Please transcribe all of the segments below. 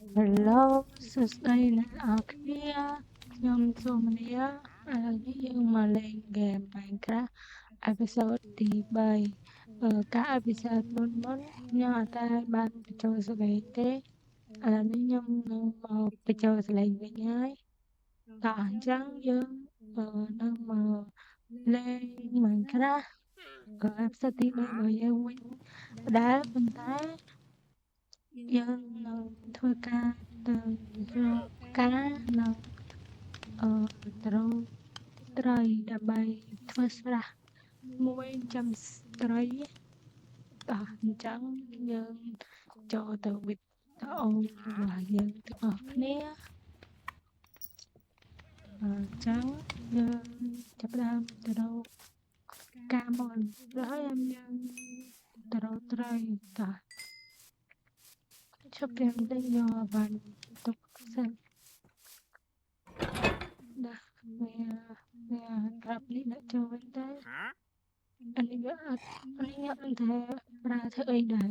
Hello សួស្តីអ្នកនរគ្នាខ្ញុំសូមលាឥឡូវនេះយើងមកលេងហ្គេម Minecraft អេពីសូតទី3ការអេពីសូតមុនខ្ញុំអត់តែបានបញ្ចូលសលេងទេឥឡូវនេះខ្ញុំនឹងមកបញ្ចូលសលេងវិញហើយតោះអញ្ចឹងយើងនឹងមកលេង Minecraft អេពីសូតទី3របស់យើងវិញដដែលប៉ុន្តែយើងនឹងធ្វើការទៅរកផ្កានិងទៅរកត្រីដើម្បីធ្វើស្រះមួយចិញ្ចឹមត្រីតោះអញ្ចឹងយើងចូលទៅវីដេអូរបស់យើងទាំងអស់គ្នាអញ្ចឹងយើងចាប់ផ្ដើមទៅរកផ្កាមុនហើយយើងទៅរកត្រីតោះជប់យើងទៅយកបានទុកសិនដាក់វាប្រាប់នេះដាក់ចូលវិញទៅអានេះវាអត់អានេះខ្ញុំមិនថាប្រើធ្វើអីដែរ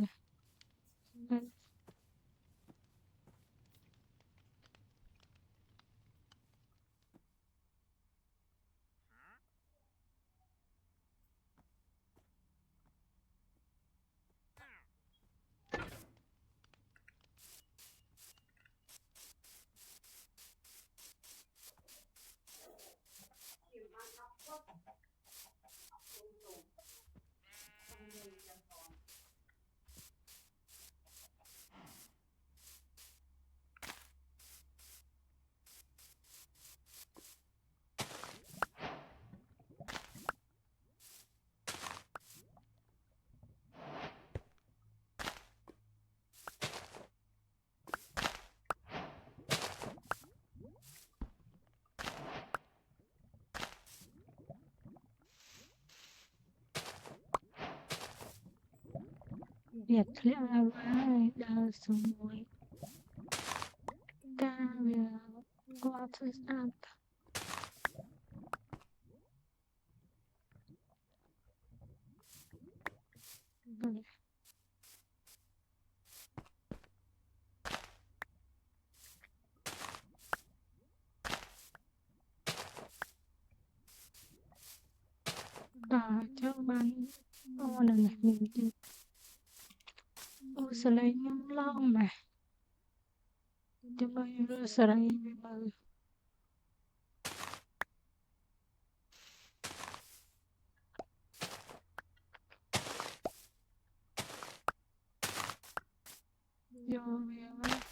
វាធ្លាក់ឡាវ៉ាហើយដល់សួរមួយការវាគាត់ធ្វើស្អាតដល់ចឹងបានអូនៅនេះមានទៀតអូសលេងខ្ញុំឡងណាស់ចាំមើលរសរៃវាមើលយកវាមក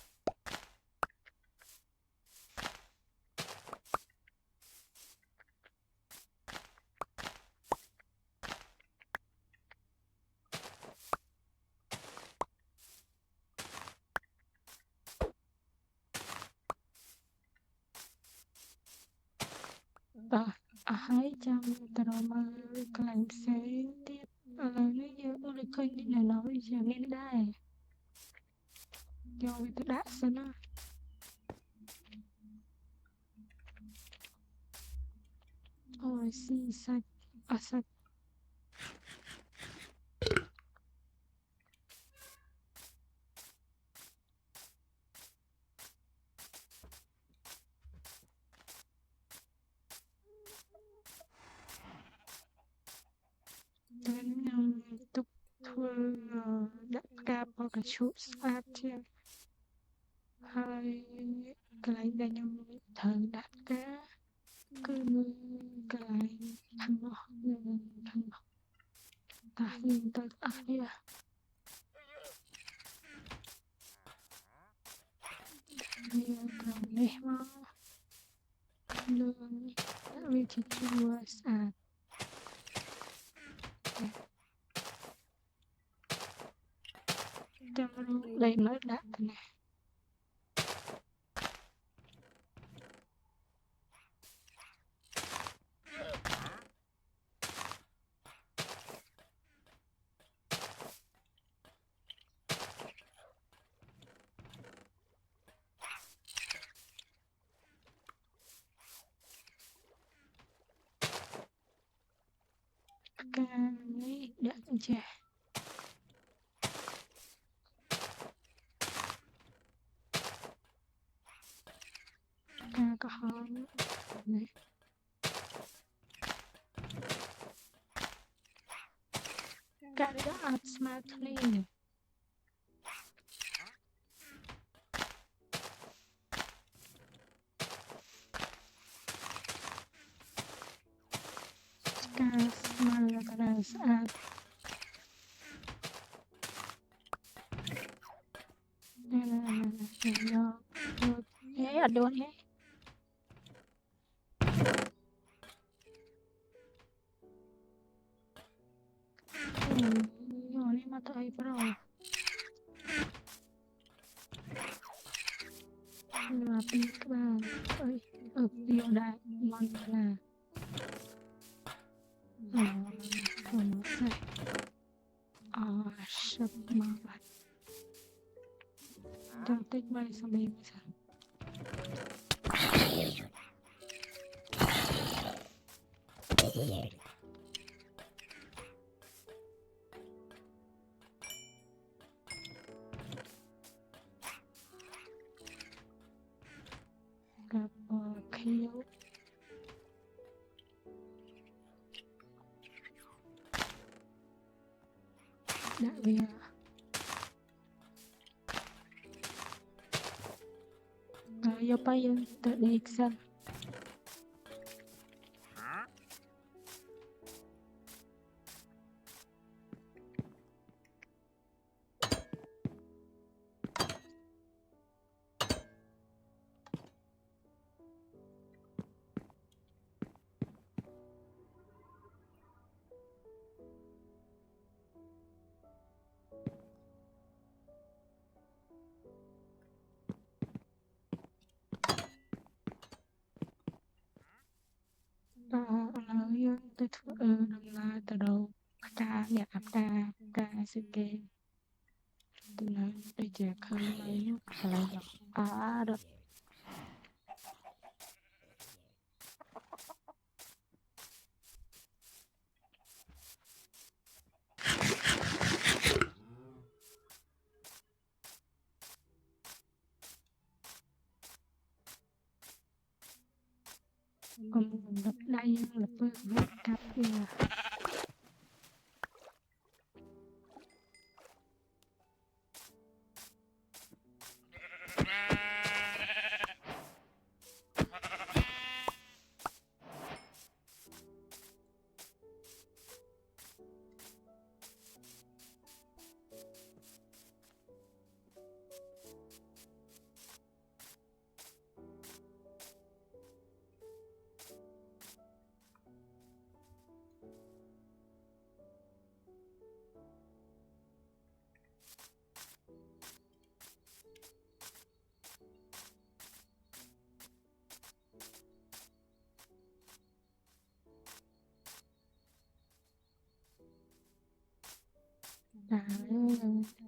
ដល់អស់ហើយចាំទៅរកមើលកន្លែងផ្សេងទៀតឥឡូវនេះយើងដូចឃើញនេះនៅឡើយជានេះដែរយកវាទៅដាក់សិនណាអូយស៊ីសាច់អស់សាច់តែខ្ញុំទុកធ្វើដាក់ផ្កាបកឈូកស្អាតជាងហើយកន្លែងដែលខ្ញុំត្រូវដាក់ផ្កាគឺនៅកន្លែងខាងនោះខាងនោះតោះយើងទៅអស់នេះវាត្រង់នេះមកលើដាក់វាជាជួរស្អាតចាំរកដីមើលដាក់ទៅណាផ្កានេះដាក់ចេះ có hóm này cả cái art smartly này cả smart là cái art nó thế ở đâu thế nhỏ đi mà thấy bắt đầu là pin các bạn ơi ở điều đại ngon là nó sẽ sập mà bạn đang tích bay sang bên sao gặp khiếu đại vì vô bay tự đi xem là tôi đồng là từ đầu ca nhạc ca sự kiện từ là tôi chỉ khơi mấy là được còn lập đây lập với cặp là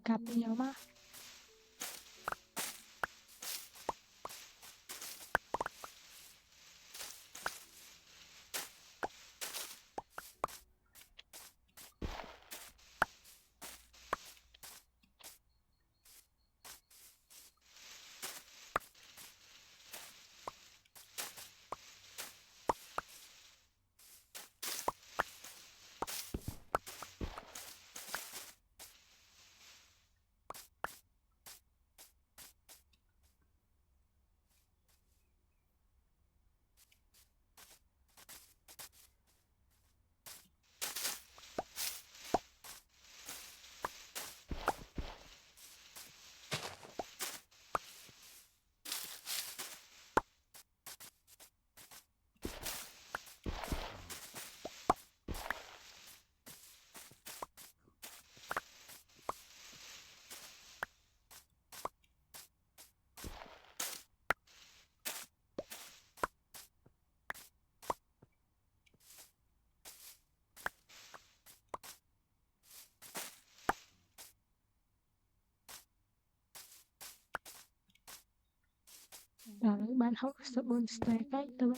cặp nhiều mà rồi bạn học sẽ buồn stay cái tôi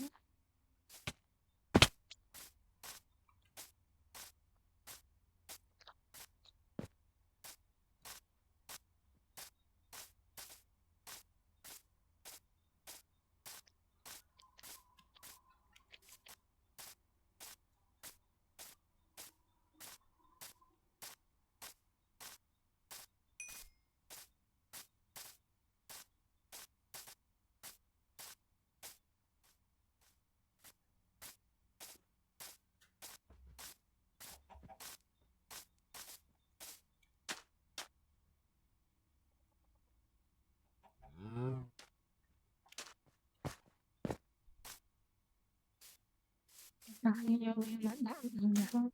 Đặt vô là đạn rồi.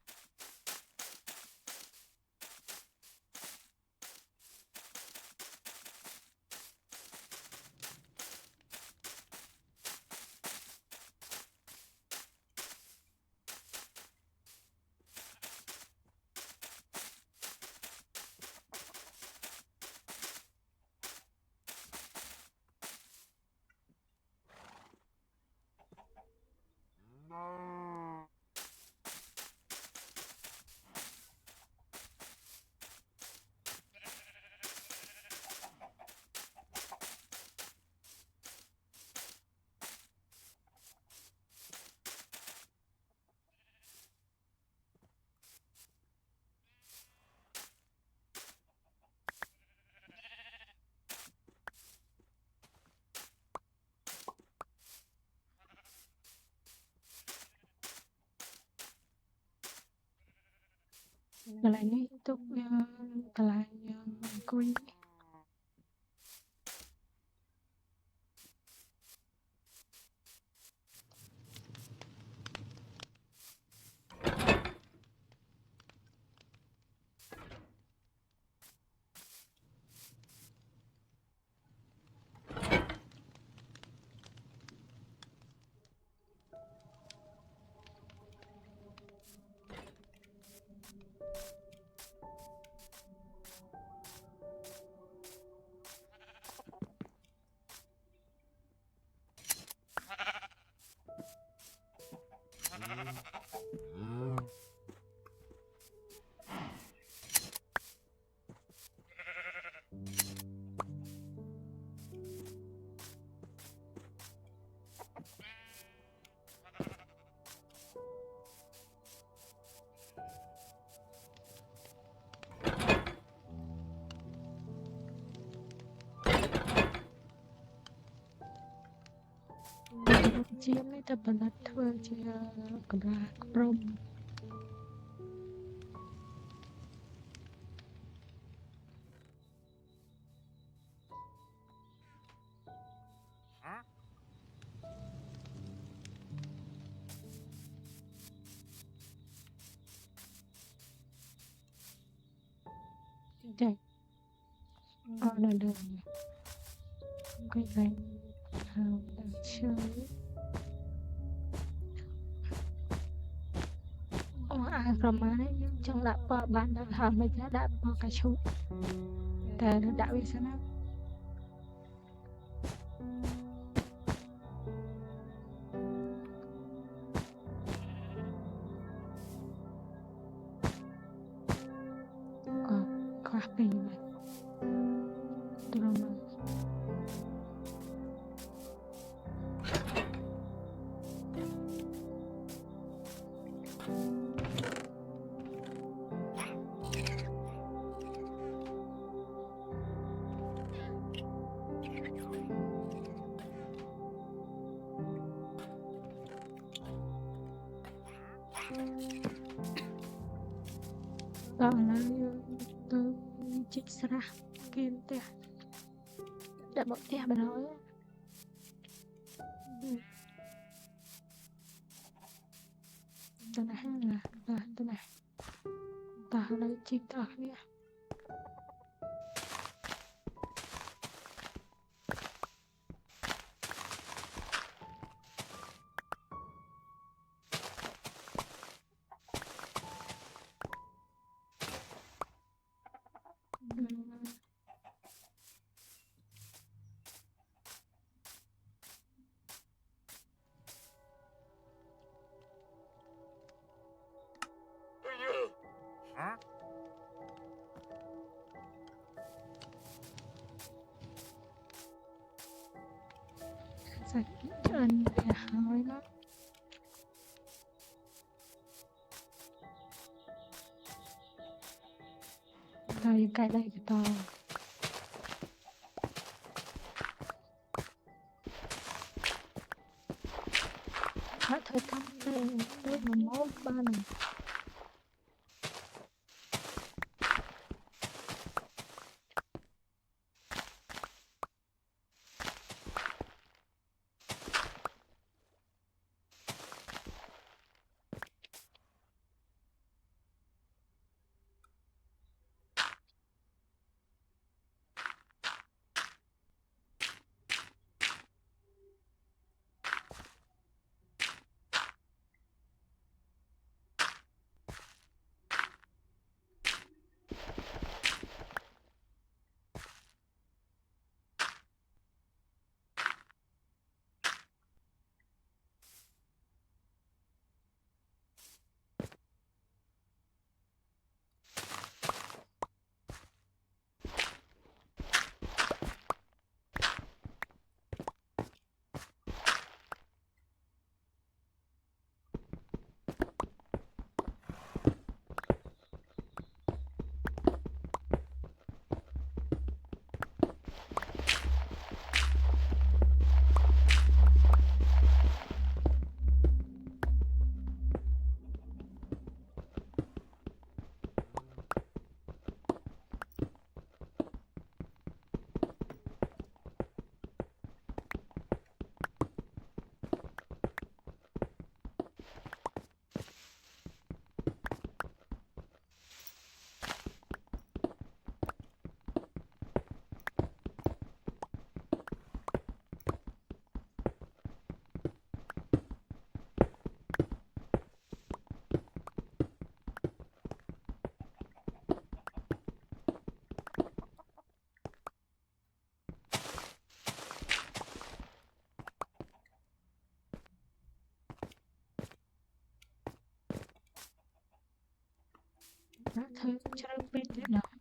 Cái này ní tục cái này quy chiếm ấy tập bật thưa chia cầm là prom chạy là đường cái này đang chơi Roma trong đã bỏ bạn đã làm mấy giá đã bỏ cả chútแต่đã bị sao nào có gì vậy Roma đó là tôi chích ra kim tiền đã bỏ tiền mà nói tôi này là tôi này ta lấy chích ta nhé sạch ơn để hỏi nó rồi cái đây cái to hết thời thăm lên tới mà mốt ba này ច្រើនពេកទេដល់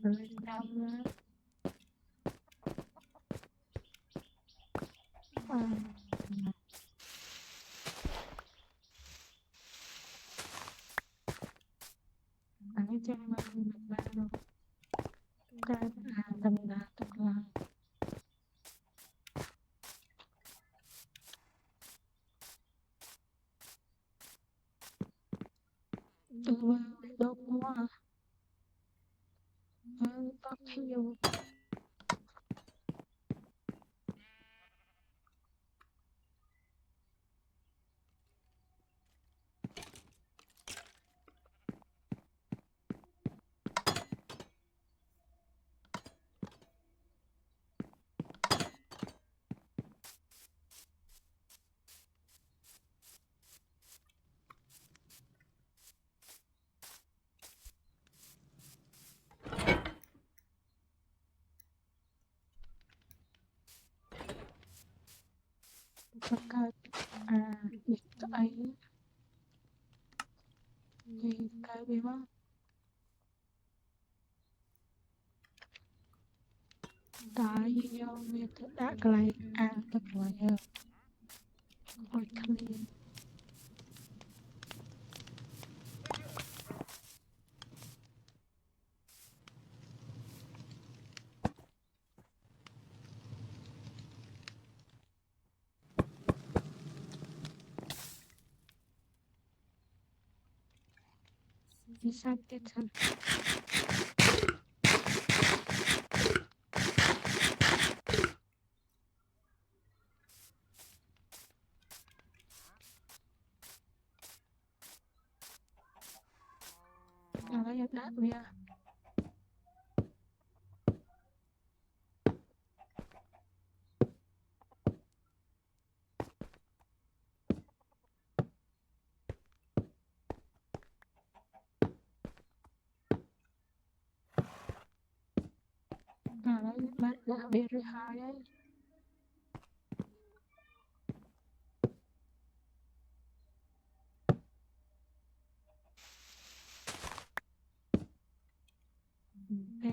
Rồi xong á, cho mình ba luôn cái đâm ra tức là đốt quá có nhiều tất cả việc ấy thì cái gì đó tại do việc đã lại tức là ôi clean bisa kita nói đã bây giờ nói bạn đã biết rồi hai ấy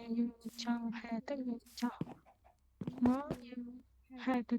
như trong hai tức là cho nó như hai tức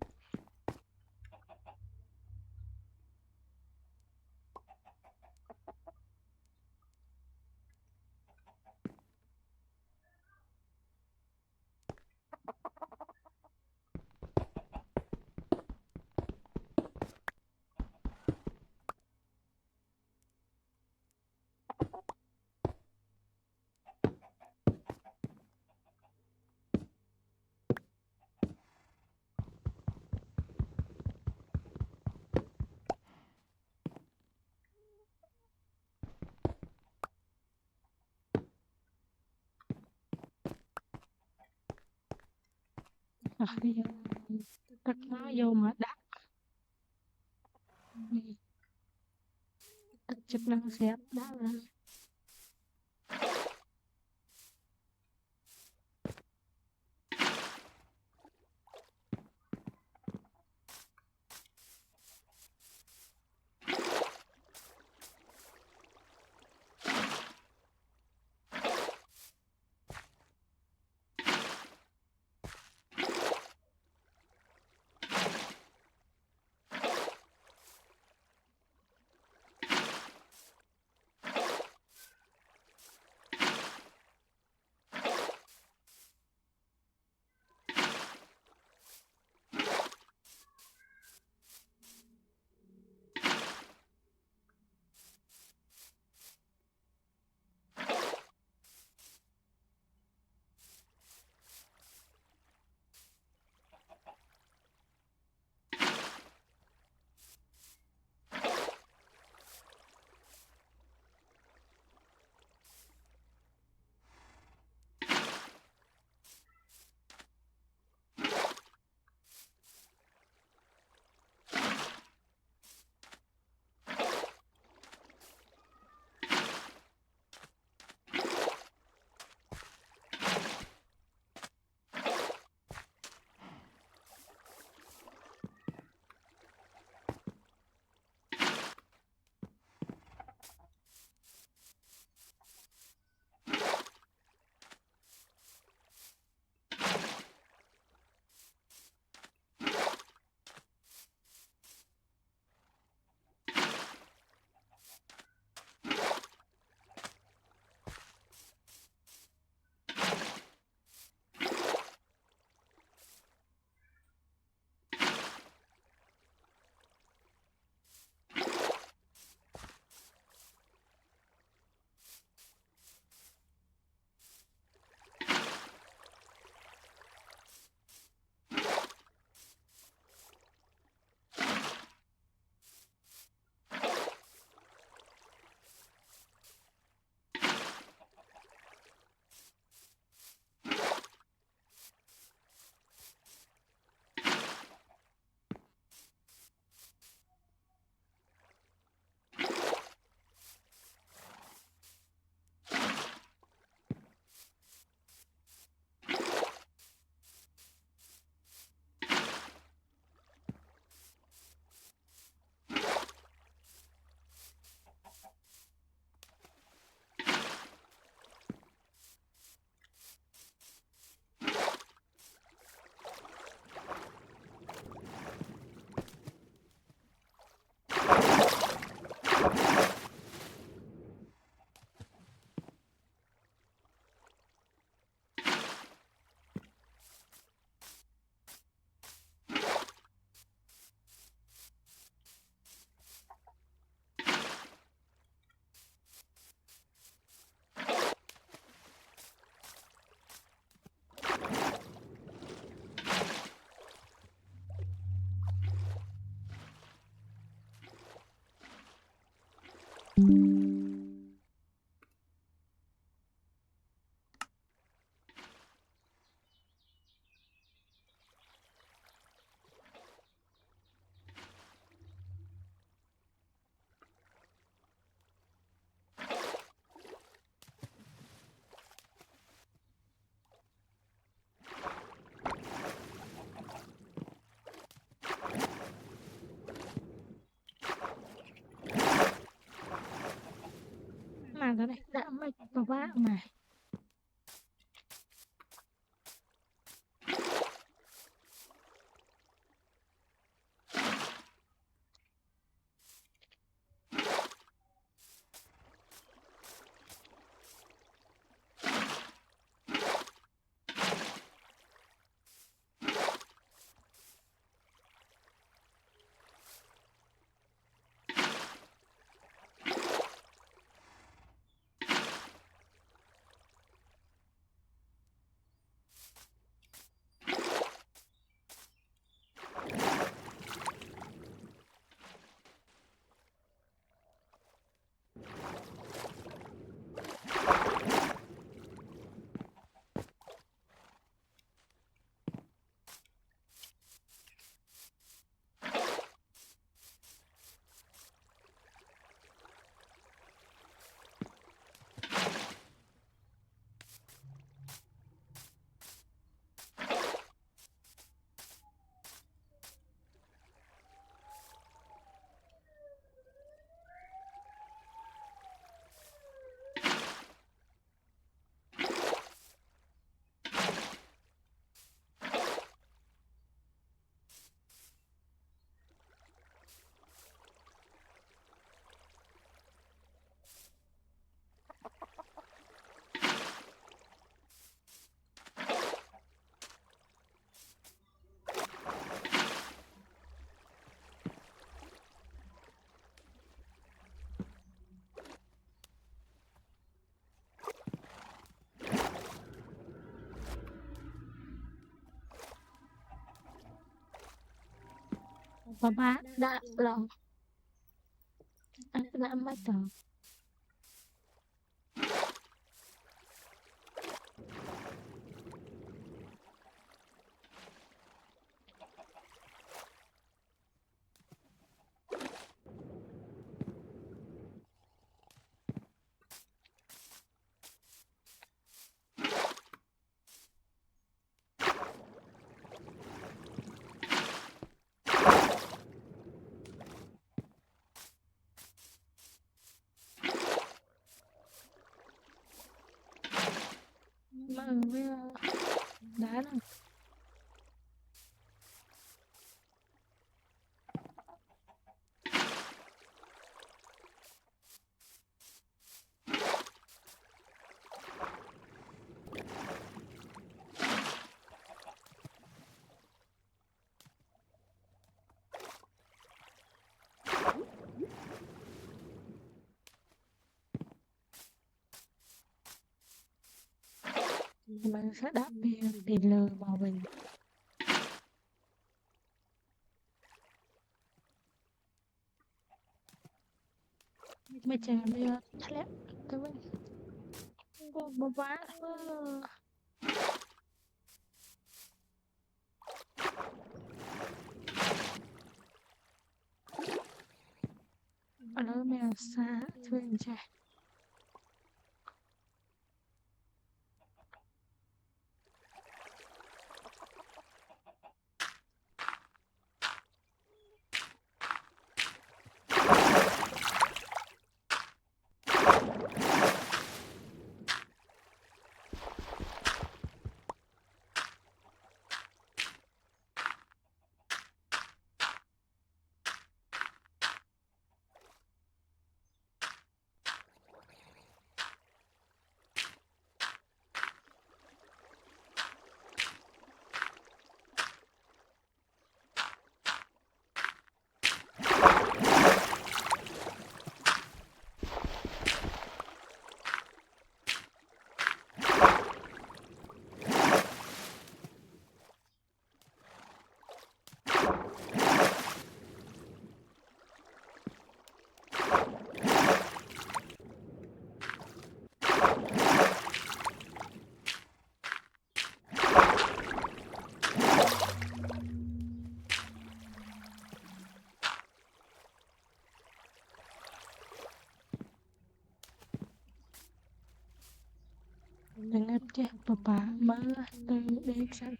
bây giờ tắt nó vô mà đặt tắt chức năng xếp đã ra Mà cái này đã mạch và vã mà. Và bạn đã lòng đã mạch rồi. Mà với đá này. Mình sẽ đặt bia để lừa vào mình. Mày chờ bia thật lẽ cái mình bà vã ở đó mèo xa thuyền chạy. ពិបាកមើលទៅដេកសិន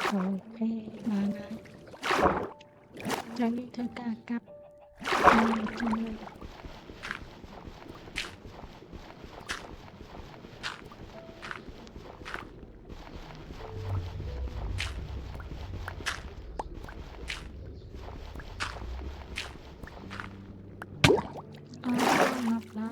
អូខេបានហើយចាំយើងធ្វើការកាប់ជាមួយមកឡា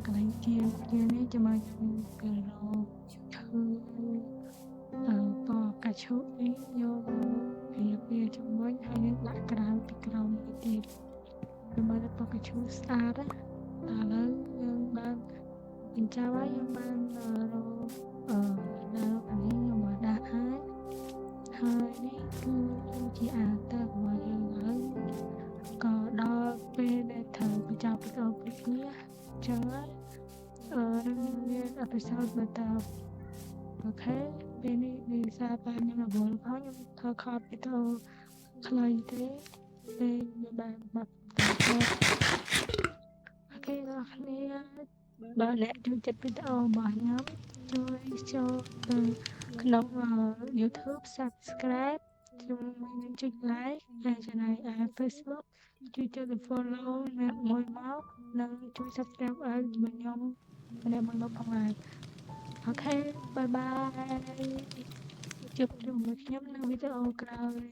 កន្លែងជានេះជាមួយខ្ញុំគឺរកធ្វើពណ៌កាឈូនេះយកវាជាមួយហើយយើងដាក់ក្រៅពីក្រោមនេះទៀតដើម្បីឲ្យពណ៌កាឈូស្អាតណាឥឡូវយើងបានបញ្ចប់ហើយយើងបានរកដល់ខាងនេះខ្ញុំបានដាក់ហើយនេះគឺជាអាទិរបស់យើងហើយក៏ដល់ពេលដែលត្រូវបញ្ចប់វីដេអូពីនេះចឹងនឹងមានអេពីសូតបន្តអូខេពេលនេះវាសារបានខ្ញុំរវល់ផងខ្ញុំធ្វើខតវីដេអូខ្លីទេពេលខ្ញុំបានបាត់អូខេបងប្អូនបើអ្នកចូលចិត្តវីដេអូរបស់ខ្ញុំជួយចូលទៅក្នុង YouTube Subscribe ជាមួយនឹងចុច Like ហើយ Channel Facebook ជួយចុច Follow អ្នកមួយមកនិងជួយ Subscribe ឲ្យខ្ញុំម្នាក់មួយមកផងដែរអូខេបាយបាយជួបជាមួយខ្ញុំនៅវីដេអូក្រោយ